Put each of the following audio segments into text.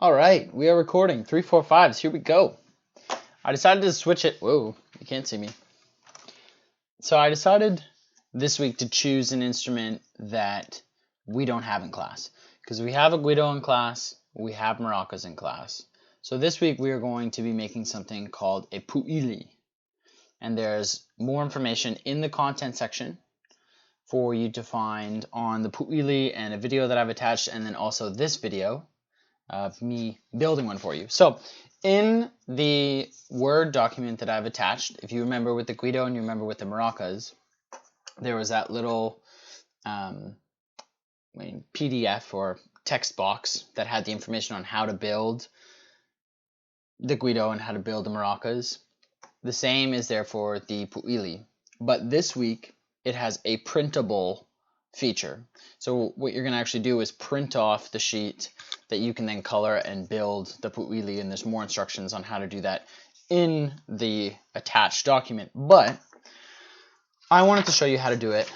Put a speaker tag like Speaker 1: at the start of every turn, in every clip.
Speaker 1: All right, we are recording 3, 4, 5s. Here we go. I decided to switch it. Whoa, you can't see me. So I decided this week to choose an instrument that we don't have in class. Because we have a guido in class, we have maracas in class. So this week we are going to be making something called a pu'ili. And there's more information in the content section for you to find on the pu'ili and a video that I've attached, and then also this video of me building one for you. So in the Word document that I've attached, if you remember with the guido and you remember with the maracas, there was that little PDF or text box that had the information on how to build the guido and how to build the maracas. The same is there for the pu'ili, but this week it has a printable feature. So what you're going to actually do is print off the sheet that you can then color and build the pu'ili, and there's more instructions on how to do that in the attached document. But I wanted to show you how to do it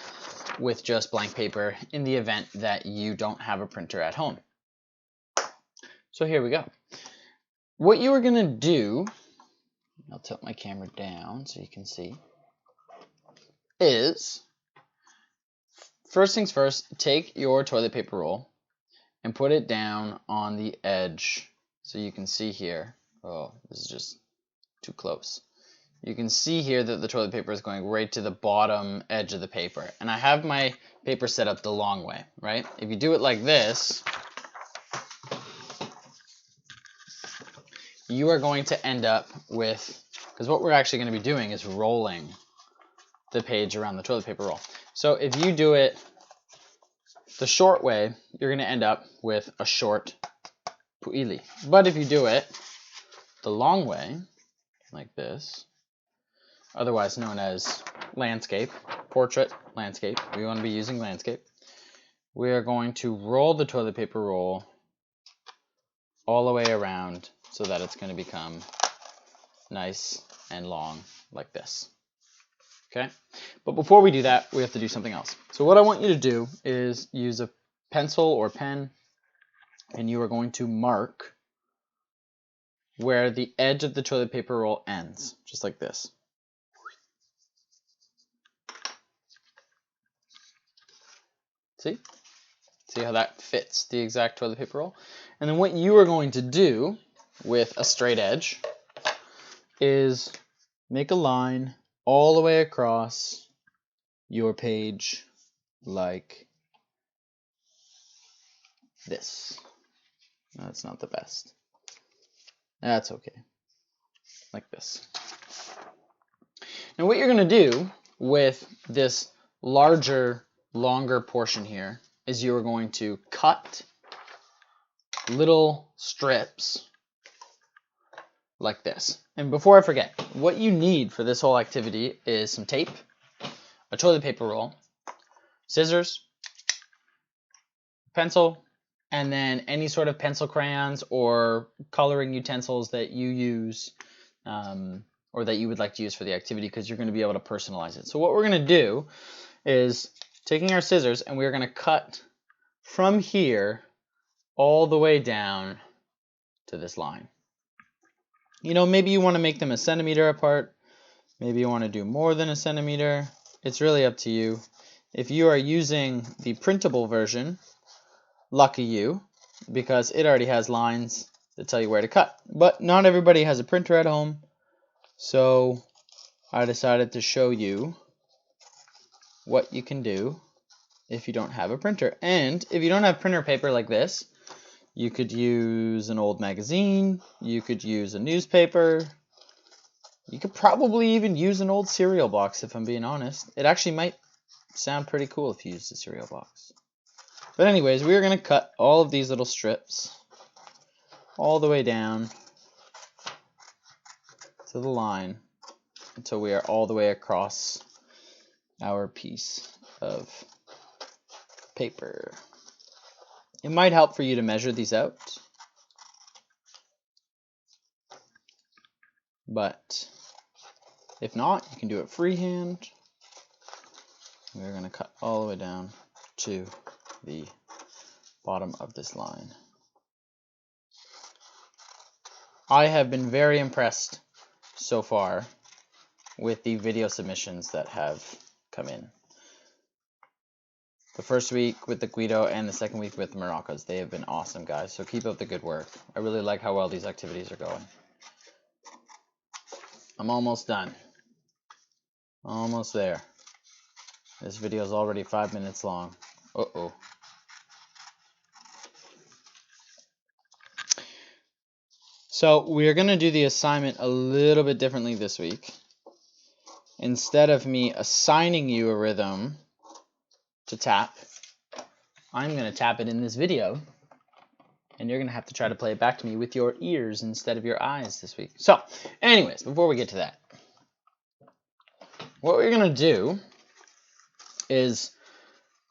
Speaker 1: with just blank paper in the event that you don't have a printer at home. So here we go. What you are going to do, I'll tilt my camera down so you can see, is first things first, take your toilet paper roll and put it down on the edge so you can see here. Oh, this is just too close. You can see here that the toilet paper is going right to the bottom edge of the paper. And I have my paper set up the long way, right? If you do it like this, you are going to end up with, because what we're actually going to be doing is rolling the page around the toilet paper roll. So if you do it the short way, you're going to end up with a short pu'ili. But if you do it the long way, like this, otherwise known as landscape, portrait, landscape, we want to be using landscape, we are going to roll the toilet paper roll all the way around so that it's going to become nice and long like this. Okay, but before we do that, we have to do something else. So what I want you to do is use a pencil or pen, and you are going to mark where the edge of the toilet paper roll ends, just like this. See? See how that fits the exact toilet paper roll? And then what you are going to do with a straight edge is make a line all the way across your page like this. That's not the best. That's okay. Like this. Now what you're going to do with this larger, longer portion here is you're going to cut little strips like this. And before I forget, what you need for this whole activity is some tape, a toilet paper roll, scissors, pencil, and then any sort of pencil crayons or coloring utensils that you use or that you would like to use for the activity, because you're going to be able to personalize it. So what we're going to do is taking our scissors, and we're going to cut from here all the way down to this line. You know, maybe you want to make them 1 centimeter apart. Maybe you want to do more than 1 centimeter. It's really up to you. If you are using the printable version, lucky you, because it already has lines that tell you where to cut. But not everybody has a printer at home, so I decided to show you what you can do if you don't have a printer. And if you don't have printer paper like this, you could use an old magazine, you could use a newspaper, you could probably even use an old cereal box, if I'm being honest. It actually might sound pretty cool if you used a cereal box. But anyways, we're going to cut all of these little strips all the way down to the line until we are all the way across our piece of paper. It might help for you to measure these out, but if not, you can do it freehand. We're going to cut all the way down to the bottom of this line. I have been very impressed so far with the video submissions that have come in. The first week with the Guido and the second week with the maracas. They have been awesome, guys. So keep up the good work. I really like how well these activities are going. I'm almost done. Almost there. This video is already 5 minutes long. Uh-oh. So we're going to do the assignment a little bit differently this week. Instead of me assigning you a rhythm to tap, I'm going to tap it in this video, and you're going to have to try to play it back to me with your ears instead of your eyes this week. So, anyways, before we get to that, what we're going to do is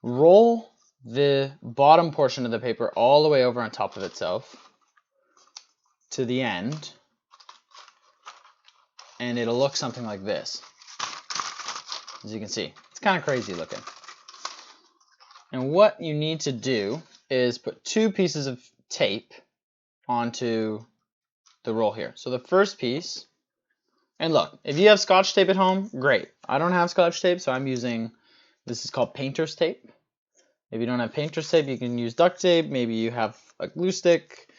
Speaker 1: roll the bottom portion of the paper all the way over on top of itself to the end, and it'll look something like this. As you can see, it's kind of crazy looking. And what you need to do is put 2 pieces of tape onto the roll here. So the first piece, and look, if you have Scotch tape at home, great. I don't have Scotch tape, so I'm using, this is called painter's tape. If you don't have painter's tape, you can use duct tape. Maybe you have a glue stick.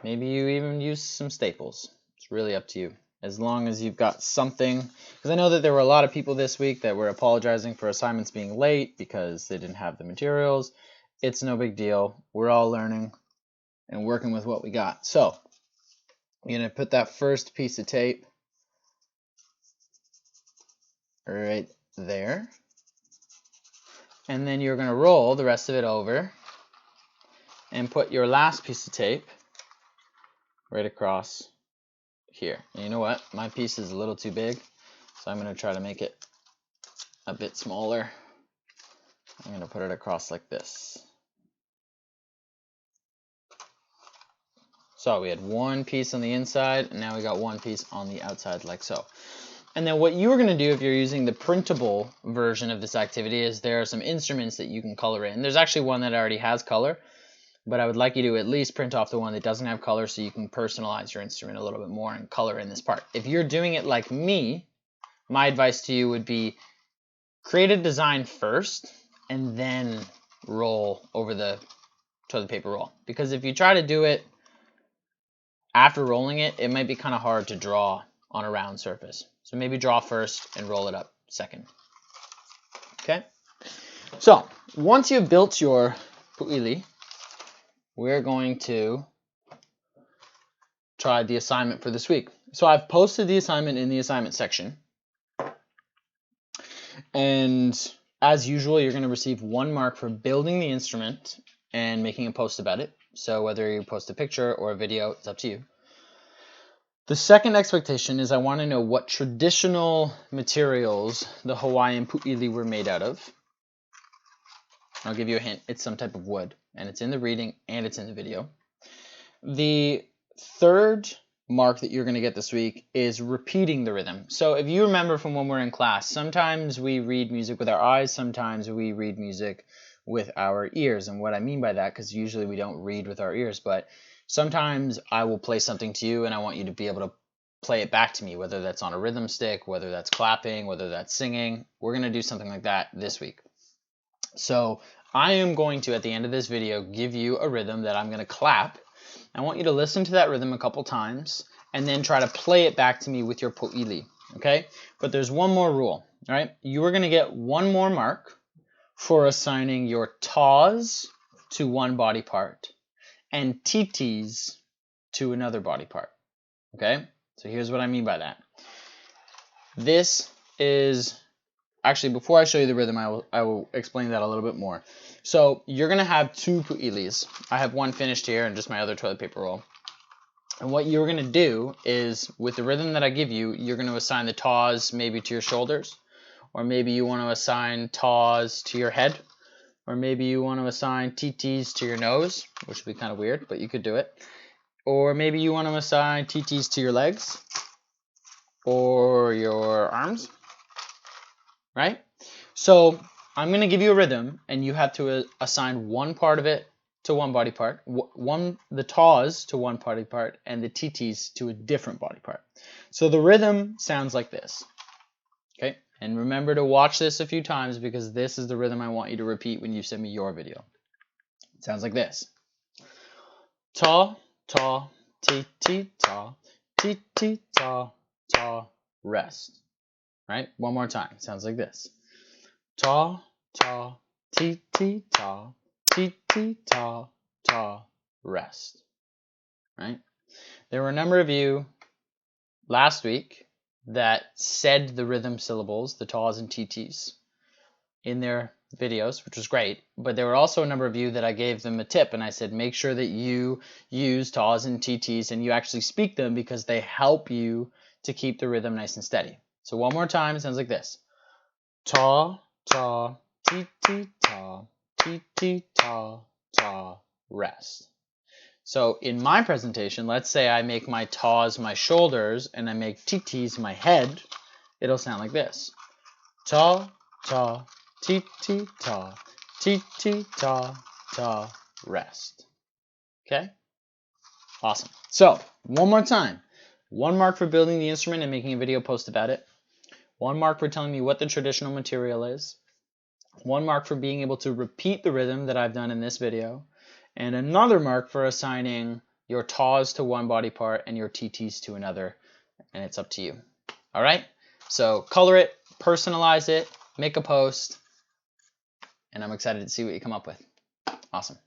Speaker 1: Maybe you even use some staples. It's really up to you. As long as you've got something, because I know that there were a lot of people this week that were apologizing for assignments being late because they didn't have the materials. It's no big deal. We're all learning and working with what we got. So you're going to put that first piece of tape right there. And then you're going to roll the rest of it over and put your last piece of tape right across here. And you know what? My piece is a little too big, so I'm going to try to make it a bit smaller. I'm going to put it across like this. So we had 1 piece on the inside, and now we got 1 piece on the outside like so. And then what you're going to do if you're using the printable version of this activity is there are some instruments that you can color in. There's actually one that already has color, but I would like you to at least print off the one that doesn't have color so you can personalize your instrument a little bit more and color in this part. If you're doing it like me, my advice to you would be create a design first and then roll over the toilet paper roll. Because if you try to do it after rolling it, it might be kind of hard to draw on a round surface. So maybe draw first and roll it up second. Okay? So once you've built your pu'ili, we're going to try the assignment for this week. So I've posted the assignment in the assignment section. And as usual, you're going to receive 1 mark for building the instrument and making a post about it. So whether you post a picture or a video, it's up to you. The second expectation is I want to know what traditional materials the Hawaiian pu'ili were made out of. I'll give you a hint. It's some type of wood, and it's in the reading and it's in the video. The third mark that you're going to get this week is repeating the rhythm. So if you remember from when we're in class, sometimes we read music with our eyes, sometimes we read music with our ears. And what I mean by that, because usually we don't read with our ears, but sometimes I will play something to you and I want you to be able to play it back to me, whether that's on a rhythm stick, whether that's clapping, whether that's singing. We're going to do something like that this week. So I am going to, at the end of this video, give you a rhythm that I'm going to clap. I want you to listen to that rhythm a couple times and then try to play it back to me with your pu'ili, okay? But there's one more rule, all right? You are going to get 1 more mark for assigning your taws to one body part and titis to another body part, okay? So here's what I mean by that. This is, actually before I show you the rhythm, I will explain that a little bit more. So you're going to have 2 pu'ilis. I have 1 finished here and just my other toilet paper roll. And what you're going to do is, with the rhythm that I give you, you're going to assign the taws maybe to your shoulders, or maybe you want to assign taws to your head, or maybe you want to assign titis to your nose, which would be kind of weird, but you could do it. Or maybe you want to assign titis to your legs or your arms, right? So I'm going to give you a rhythm, and you have to assign one part of it to one body part, the taws to one body part, and the TTs to a different body part. So the rhythm sounds like this. Okay, and remember to watch this a few times because this is the rhythm I want you to repeat when you send me your video. It sounds like this. Ta, ta, ti, ti, ta, ti, ti, ta, ta, rest. Right? One more time. It sounds like this. Ta, ta, ti, ti, ta, ti, ti, ta, ta, rest. Right? There were a number of you last week that said the rhythm syllables, the taws and TTs, in their videos, which was great. But there were also a number of you that I gave them a tip, and I said, make sure that you use taws and TTs and you actually speak them because they help you to keep the rhythm nice and steady. So one more time, it sounds like this. Ta, ta, ti, ti, ta, ti, ti, ta, ta, rest. So in my presentation, let's say I make my taws my shoulders and I make TTs my head, it'll sound like this. Ta, ta, ti, ti, ta, ti, ti, ta, ta, rest. Okay? Awesome. So one more time. 1 mark for building the instrument and making a video post about it. 1 mark for telling me what the traditional material is. 1 mark for being able to repeat the rhythm that I've done in this video. And another mark for assigning your taws to one body part and your TTs to another. And it's up to you. All right? So color it, personalize it, make a post, and I'm excited to see what you come up with. Awesome.